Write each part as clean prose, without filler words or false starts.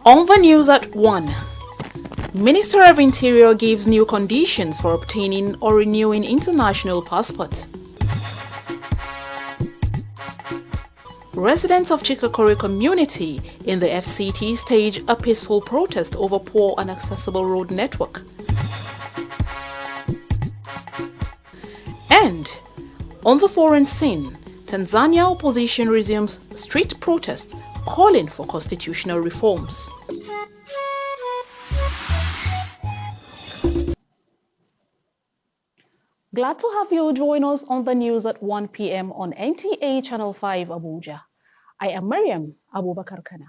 On the news at 1, Minister of Interior gives new conditions for obtaining or renewing international passport. Residents of Chikakore community in the FCT stage a peaceful protest over poor and accessible road network. And on the foreign scene, Tanzania opposition resumes street protest calling for constitutional reforms. Glad to have you join us on the news at 1 p.m. on NTA Channel 5 Abuja. I am Mariam Abubakar Kana.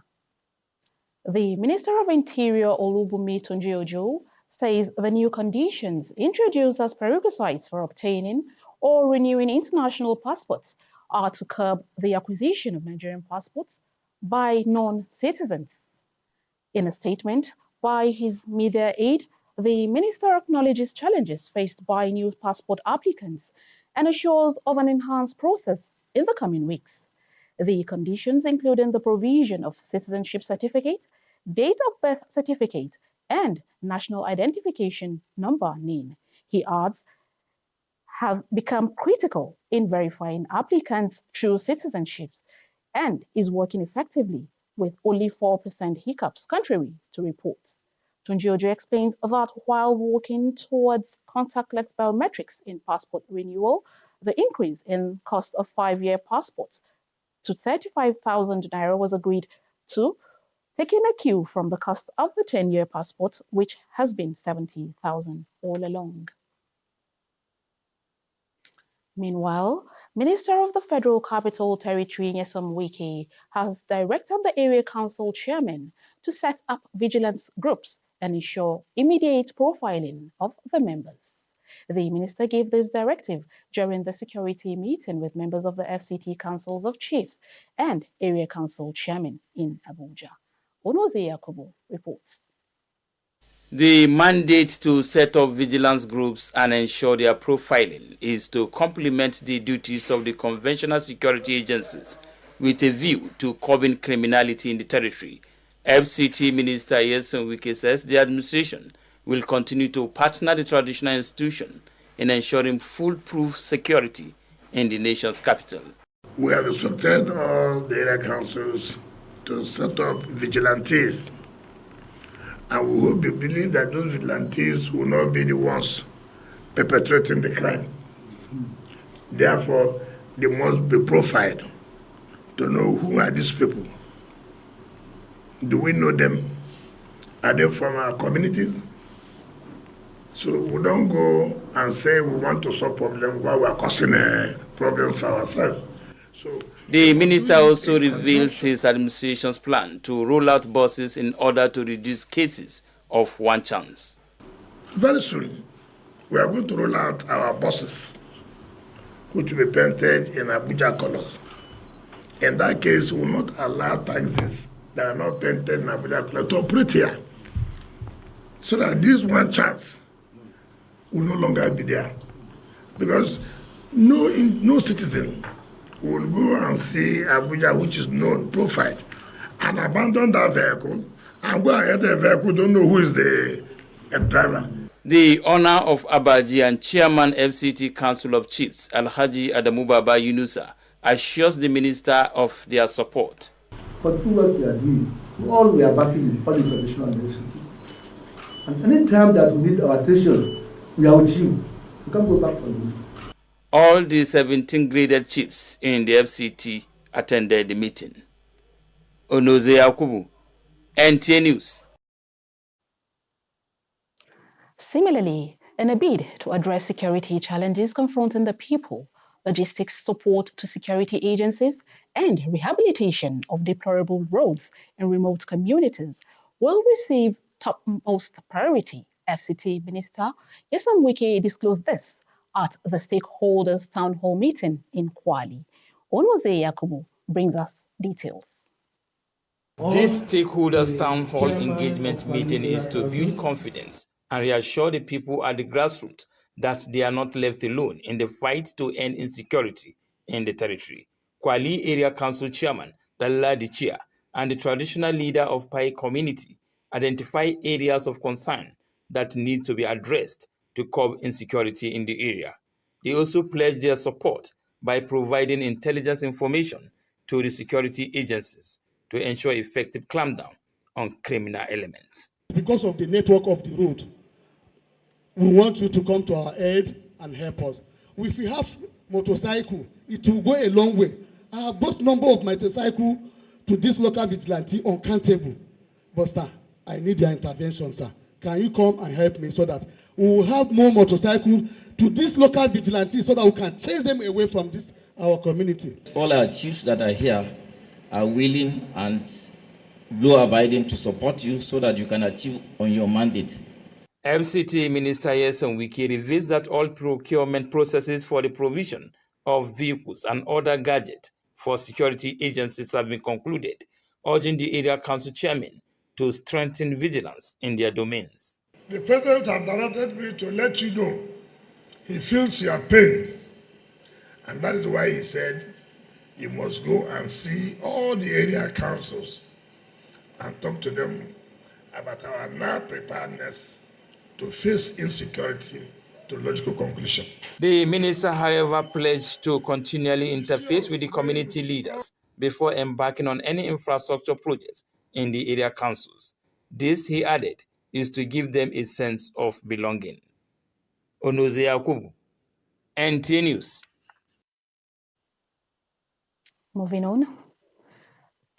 The Minister of Interior Olubunmi Tunji-Ojo says the new conditions introduced as prerequisites for obtaining or renewing international passports are to curb the acquisition of Nigerian passports by non-citizens. In a statement by his media aide, the minister acknowledges challenges faced by new passport applicants and assures of an enhanced process in the coming weeks. The conditions including the provision of citizenship certificate, date of birth certificate, and national identification number NIN, he adds, have become critical in verifying applicants' true citizenships and is working effectively with only 4% hiccups, contrary to reports. Tunji-Ojo explains that while working towards contactless biometrics in passport renewal, the increase in cost of 5-year passports to 35,000 naira was agreed to, taking a cue from the cost of the 10-year passport, which has been 70,000 all along. Meanwhile, Minister of the Federal Capital Territory Nyesom Wike has directed the area council chairman to set up vigilance groups and ensure immediate profiling of the members. The minister gave this directive during the security meeting with members of the FCT Councils of Chiefs and area council chairman in Abuja. Onoze Yakubu reports. The mandate to set up vigilance groups and ensure their profiling is to complement the duties of the conventional security agencies with a view to curbing criminality in the territory. FCT Minister Nyesom Wike says the administration will continue to partner the traditional institution in ensuring foolproof security in the nation's capital. We have instructed all the area councils to set up vigilantes. And we hope and believe that those vigilantes will not be the ones perpetrating the crime. Therefore, they must be profiled to know who are these people. Do we know them? Are they from our communities? So we don't go and say we want to solve problems while we are causing a problem for ourselves. So the minister also reveals his administration's plan to roll out buses in order to reduce cases of one chance. Very soon, we are going to roll out our buses, which will be painted in Abuja colors. In that case, we will not allow taxis that are not painted in Abuja colors to operate here. So that this one chance will no longer be there. Because no citizen will go and see Abuja, which is known, profiled, and abandon that vehicle and go ahead the vehicle, don't know who is the driver. The owner of Abaji and chairman FCT Council of Chiefs, Alhaji Adamu Baba Yunusa, assures the minister of their support. For the work we are doing, all we are backing all the traditional FCT. And any time that we need our attention, we are with you. You can't go back from you. All the 17 graded chiefs in the FCT attended the meeting. Onoze Yakubu, NTA News. Similarly, in a bid to address security challenges confronting the people, logistics support to security agencies, and rehabilitation of deplorable roads in remote communities will receive topmost priority. FCT Minister Nyesom Wike disclosed this at the stakeholders' town hall meeting in Kwali. Onoze Yakubu brings us details. This stakeholders' town hall engagement meeting is to build confidence and reassure the people at the grassroots that they are not left alone in the fight to end insecurity in the territory. Kwali Area Council Chairman Dalla Dichia and the traditional leader of Pai community identify areas of concern that need to be addressed to curb insecurity in the area. They also pledged their support by providing intelligence information to the security agencies to ensure effective clampdown on criminal elements. Because of the network of the road, we want you to come to our aid and help us. If we have motorcycle, it will go a long way. I have bought number of motorcycle to this local vigilante uncountable. But sir, I need your intervention, sir. Can you come and help me so that we will have more motorcycles to this local vigilante so that we can chase them away from this our community? All our chiefs that are here are willing and law-abiding to support you so that you can achieve on your mandate. FCT Minister Yeson Wiki reveals that all procurement processes for the provision of vehicles and other gadgets for security agencies have been concluded, urging the area council chairman to strengthen vigilance in their domains. The president has directed me to let you know he feels your pain, and that is why he said you must go and see all the area councils and talk to them about our now preparedness to face insecurity to logical conclusion. The minister, however, pledged to continually interface with the community leaders before embarking on any infrastructure projects in the area councils. This, he added, is to give them a sense of belonging. Onoze Yakubu, NT News. Moving on.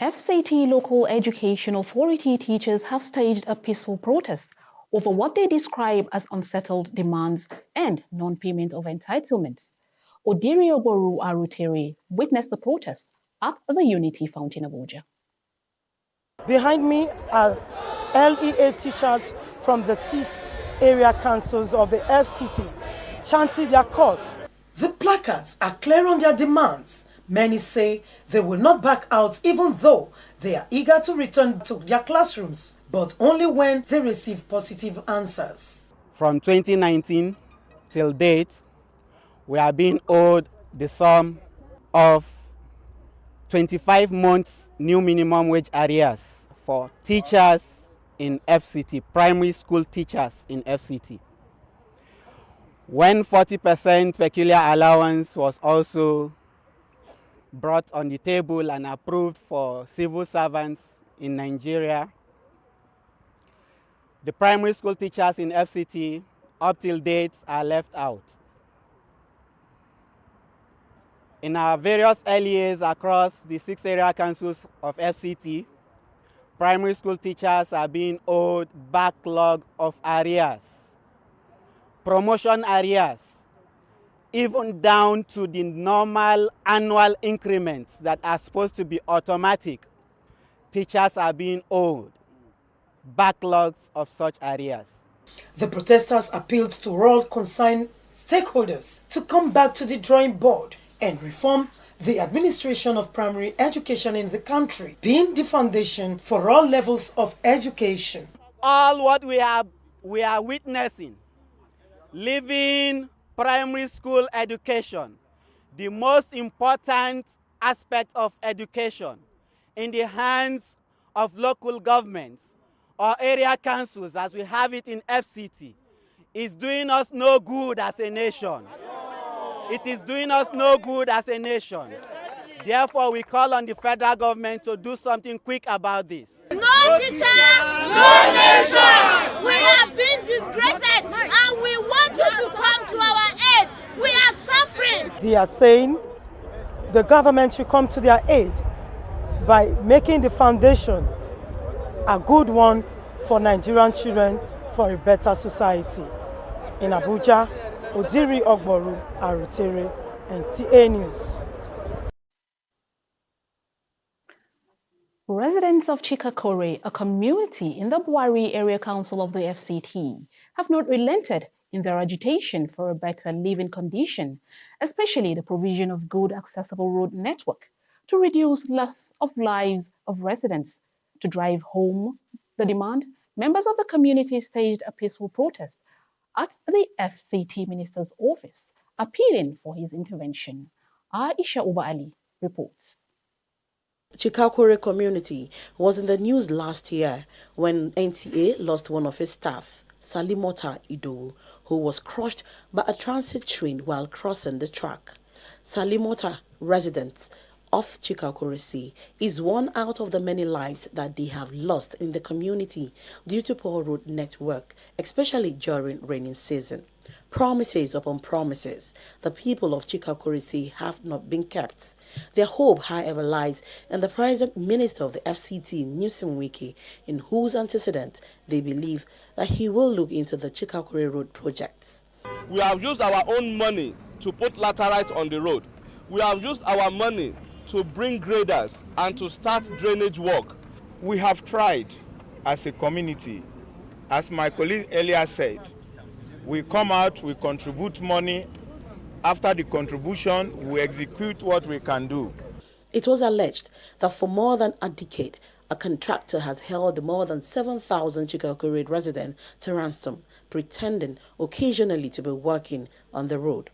FCT Local Education Authority teachers have staged a peaceful protest over what they describe as unsettled demands and non-payment of entitlements. Odiri Oboru Arutere witnessed the protest at the Unity Fountain of Abuja. Behind me are LEA teachers from the 6 area councils of the FCT chanting their cause. The placards are clear on their demands. Many say they will not back out even though they are eager to return to their classrooms, but only when they receive positive answers. From 2019 till date, we are being owed the sum of 25 months new minimum wage arrears for teachers in FCT, primary school teachers in FCT. When 40% peculiar allowance was also brought on the table and approved for civil servants in Nigeria, the primary school teachers in FCT up till date are left out. In our various LEAs across the 6 area councils of FCT, primary school teachers are being owed backlog of arrears, promotion arrears, even down to the normal annual increments that are supposed to be automatic. Teachers are being owed backlogs of such arrears. The protesters appealed to all concerned stakeholders to come back to the drawing board and reform the administration of primary education in the country, being the foundation for all levels of education. All what we are witnessing, leaving primary school education, the most important aspect of education, in the hands of local governments or area councils as we have it in FCT, is doing us no good as a nation. It is doing us no good as a nation. Therefore, we call on the federal government to do something quick about this. No teacher, no nation. We have been disgraced and we want you to come to our aid. We are suffering. They are saying the government should come to their aid by making the foundation a good one for Nigerian children for a better society. In Abuja, Odiri Ogboru Arutere, NTA News. Residents of Chikakore, a community in the Buari Area Council of the FCT, have not relented in their agitation for a better living condition, especially the provision of good accessible road network to reduce loss of lives of residents. To drive home the demand, members of the community staged a peaceful protest at the FCT Minister's office, appealing for his intervention. Aisha Uba Ali reports. Chikakore community was in the news last year when NTA lost one of its staff, Salimota Idowu, who was crushed by a transit train while crossing the track. Salimota residents of Chikakore Sea is one out of the many lives that they have lost in the community due to poor road network, especially during rainy season. Promises upon promises, the people of Chikakore Sea have not been kept. Their hope, however, lies in the present Minister of the FCT, Newsom Wiki, in whose antecedent they believe that he will look into the Chikakore Road projects. We have used our own money to put laterite on the road. We have used our money to bring graders and to start drainage work. We have tried as a community. As my colleague earlier said, we come out, we contribute money. After the contribution, we execute what we can do. It was alleged that for more than a decade, a contractor has held more than 7,000 Chikakore residents to ransom, pretending occasionally to be working on the road.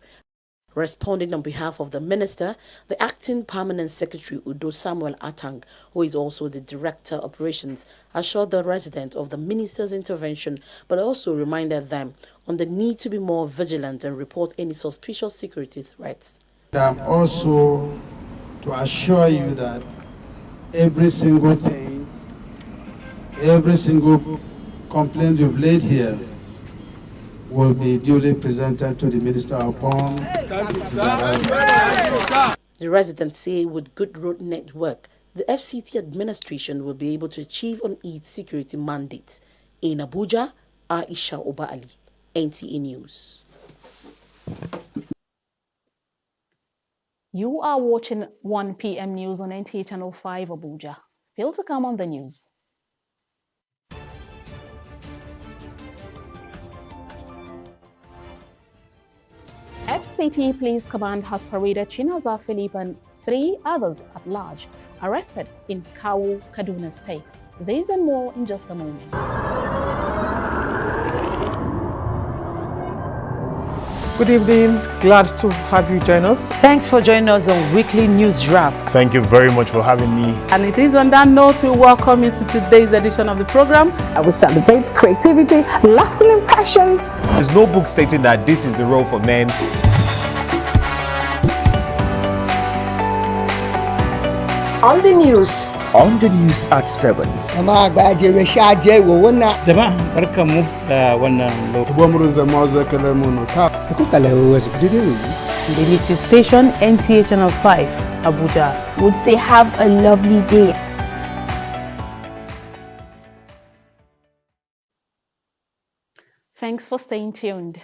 Responding on behalf of the minister, the acting permanent secretary Udo Samuel Atang, who is also the director of operations, assured the residents of the minister's intervention, but also reminded them on the need to be more vigilant and report any suspicious security threats. I'm also to assure you that every single thing, every single complaint you've laid here will be duly presented to the minister upon. The residents say with good road network, the FCT administration will be able to achieve on its security mandates. In Abuja, Aisha Oba Ali, NTA News. You are watching 1 p.m. news on NTA Channel 5 Abuja. Still to come on the news. FCT Police Command has paraded Chinaza Philip and 3 others at large, arrested in Kawu, Kaduna State. These and more in just a moment. Good evening. Glad to have you join us. Thanks for joining us on Weekly News Wrap. Thank you very much for having me. And it is on that note we welcome you to today's edition of the program. I will celebrate creativity, lasting impressions. There's no book stating that this is the role for men. On the news. On the news at 7. The latest station, NTA Channel 5, Abuja. Would say have a lovely day. Thanks for staying tuned.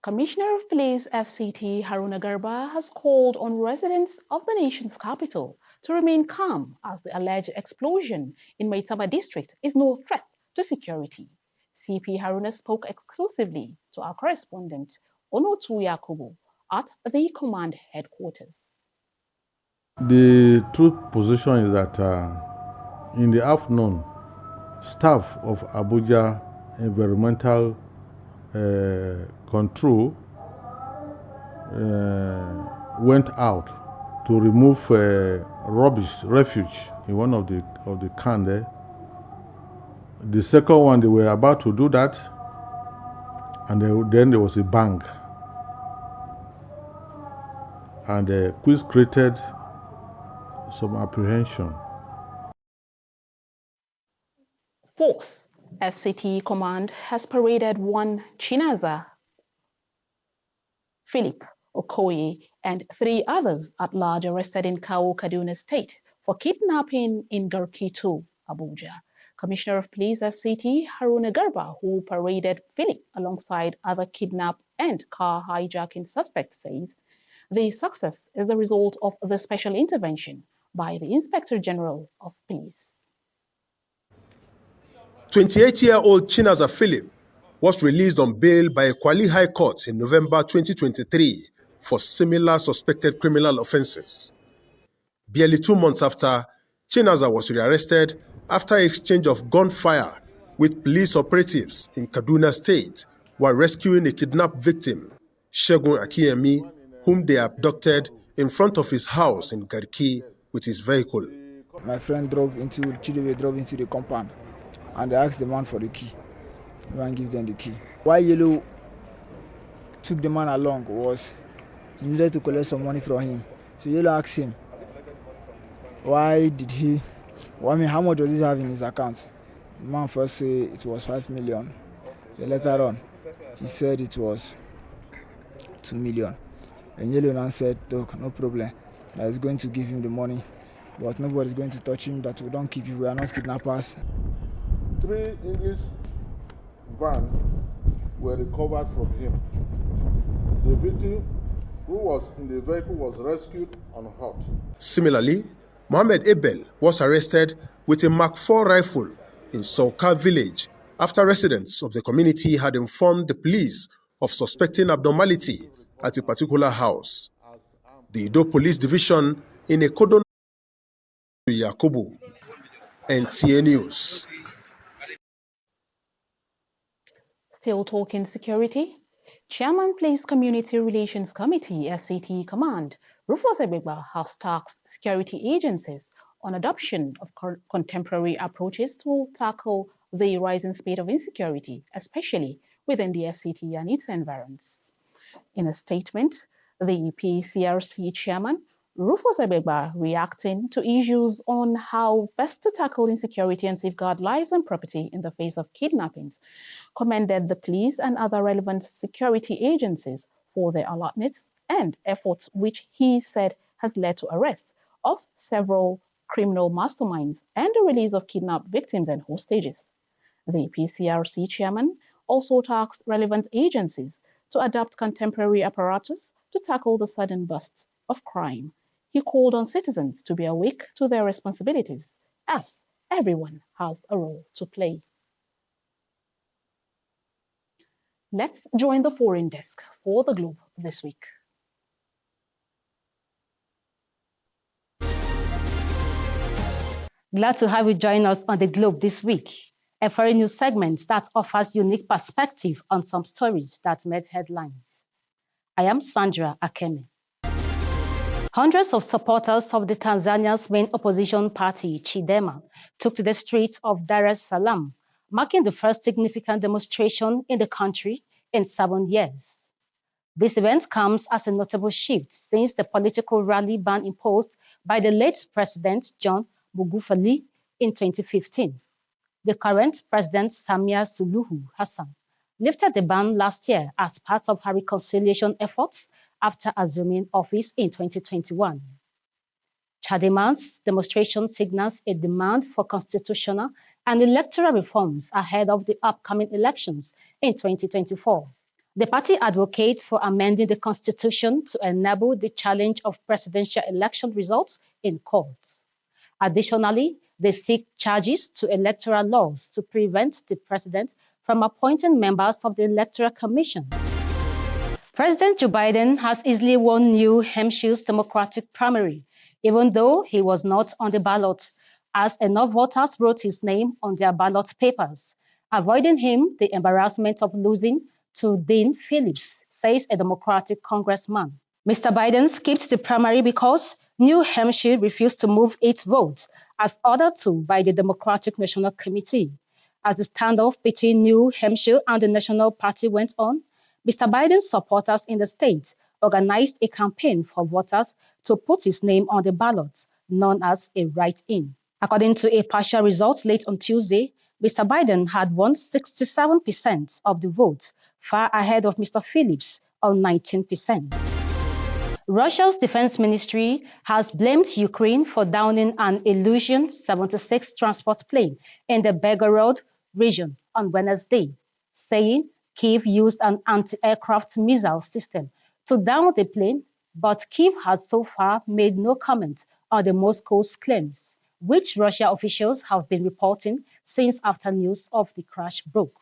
Commissioner of Police FCT Haruna Garba has called on residents of the nation's capital to remain calm as the alleged explosion in Maitama district is no threat to security. CP Haruna spoke exclusively to our correspondent Onotu Yakubu at the command headquarters. The truth position is that in the afternoon, staff of Abuja Environmental Control went out to remove refuge in one of the can there. The second one, they were about to do that, and then there was a bang, and which created some apprehension. Force FCT Command has paraded one Chinaza, Philip Okoye, and 3 others at large arrested in Kawu, Kaduna State for kidnapping in Garki 2, Abuja. Commissioner of Police FCT Haruna Garba, who paraded Philip alongside other kidnap and car hijacking suspects, says the success is the result of the special intervention by the Inspector General of Police. 28-year-old Chinaza Philip was released on bail by a Kwali High Court in November 2023 for similar suspected criminal offenses. Barely 2 months after, Chinaza was rearrested after an exchange of gunfire with police operatives in Kaduna State while rescuing a kidnapped victim, Shegun Akiyemi, whom they abducted in front of his house in Garki with his vehicle. My friend drove into the compound, and I asked the man for the key. The man gave them the key. Why Yellow took the man along was he needed to collect some money from him. So Yellow asked him, how much does he have in his account? The man first said it was 5 million. Then later on, he said it was 2 million. And Yellow now said, look, no problem. That is going to give him the money, but nobody is going to touch him, that we don't keep you, we are not kidnappers. 3 English vans were recovered from him. The victim who was in the vehicle was rescued unhurt. Similarly, Mohammed Abel was arrested with a Mark IV rifle in Sauka village after residents of the community had informed the police of suspecting abnormality at a particular house. The Ido Police Division in Ekodo, Yakubu, NTA News. Still talking security. Chairman Place Community Relations Committee, FCT Command, Rufus Ebegba, has tasked security agencies on adoption of contemporary approaches to tackle the rising spate of insecurity, especially within the FCT and its environs. In a statement, the PCRC chairman, Rufus Ebegba, reacting to issues on how best to tackle insecurity and safeguard lives and property in the face of kidnappings, commended the police and other relevant security agencies for their alertness and efforts, which he said has led to arrests of several criminal masterminds and the release of kidnapped victims and hostages. The PCRC chairman also tasked relevant agencies to adopt contemporary apparatus to tackle the sudden bursts of crime. He called on citizens to be awake to their responsibilities, as everyone has a role to play. Let's join the foreign desk for the Globe this week. Glad to have you join us on the Globe this week, a foreign news segment that offers unique perspective on some stories that made headlines. I am Sandra Akeme. Hundreds of supporters of the Tanzania's main opposition party, Chadema, took to the streets of Dar es Salaam, marking the first significant demonstration in the country in 7 years. This event comes as a notable shift since the political rally ban imposed by the late President John Magufuli in 2015. The current President Samia Suluhu Hassan lifted the ban last year as part of her reconciliation efforts after assuming office in 2021. Chadema's demonstration signals a demand for constitutional and electoral reforms ahead of the upcoming elections in 2024. The party advocates for amending the constitution to enable the challenge of presidential election results in courts. Additionally, they seek charges to electoral laws to prevent the president from appointing members of the Electoral Commission. President Joe Biden has easily won New Hampshire's Democratic primary, even though he was not on the ballot, as enough voters wrote his name on their ballot papers, avoiding him the embarrassment of losing to Dean Phillips, says a Democratic congressman. Mr. Biden skipped the primary because New Hampshire refused to move its vote, as ordered to by the Democratic National Committee. As the standoff between New Hampshire and the National Party went on, Mr. Biden's supporters in the state organized a campaign for voters to put his name on the ballot, known as a write-in. According to a partial result late on Tuesday, Mr. Biden had won 67% of the vote, far ahead of Mr. Phillips on 19%. Russia's defense ministry has blamed Ukraine for downing an Ilyushin-76 transport plane in the Belgorod region on Wednesday, saying Kyiv used an anti-aircraft missile system to down the plane, but Kyiv has so far made no comment on the Moscow's claims, which Russia officials have been reporting since after news of the crash broke.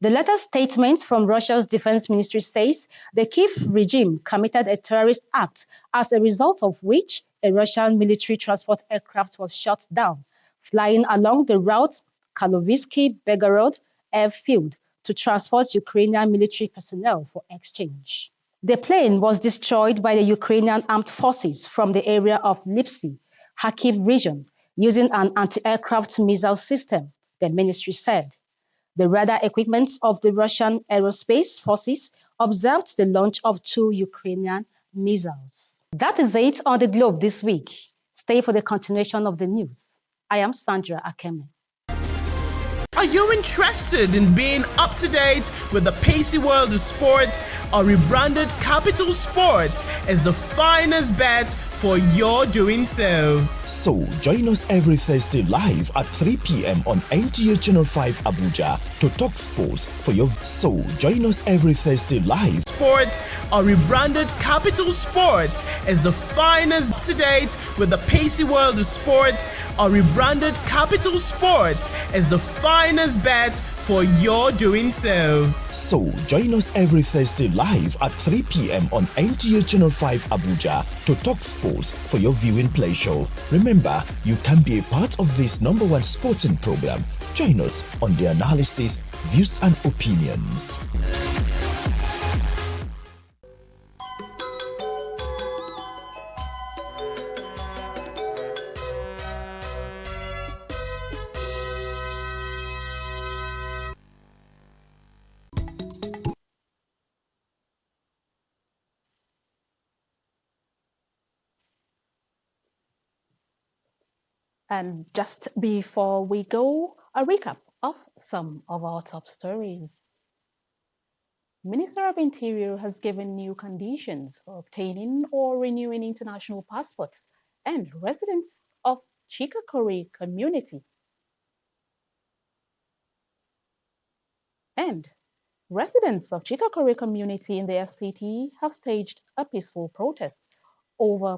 The latest statement from Russia's defense ministry says the Kyiv regime committed a terrorist act, as a result of which a Russian military transport aircraft was shot down, flying along the route Kalovsky-Belgorod airfield to transport Ukrainian military personnel for exchange. The plane was destroyed by the Ukrainian armed forces from the area of Lipsy, Kharkiv region using an anti-aircraft missile system, the ministry said. The radar equipment of the Russian aerospace forces observed the launch of 2 Ukrainian missiles. That is it on the globe this week. Stay for the continuation of the news. I am Sandra Akeme. Are you interested in being up to date with the pacey world of sports? Our rebranded Capital Sports is the finest bet for your doing so. So join us every Thursday live at 3 p.m. on NTA Channel 5 Abuja to talk sports for your. So join us every Thursday live. Sports, our rebranded Capital Sports is the finest up to date with the pacey world of sports. Our rebranded Capital Sports is the finest bet for your doing so. So join us every Thursday live at 3 p.m. on NTA Channel 5 Abuja to talk sports for your viewing pleasure. Remember, you can be a part of this #1 sporting program. Join us on the analysis, views and opinions. And just before we go, a recap of some of our top stories. Minister of Interior has given new conditions for obtaining or renewing international passports and residents of Chikakore community. And residents of Chikakore community in the FCT have staged a peaceful protest over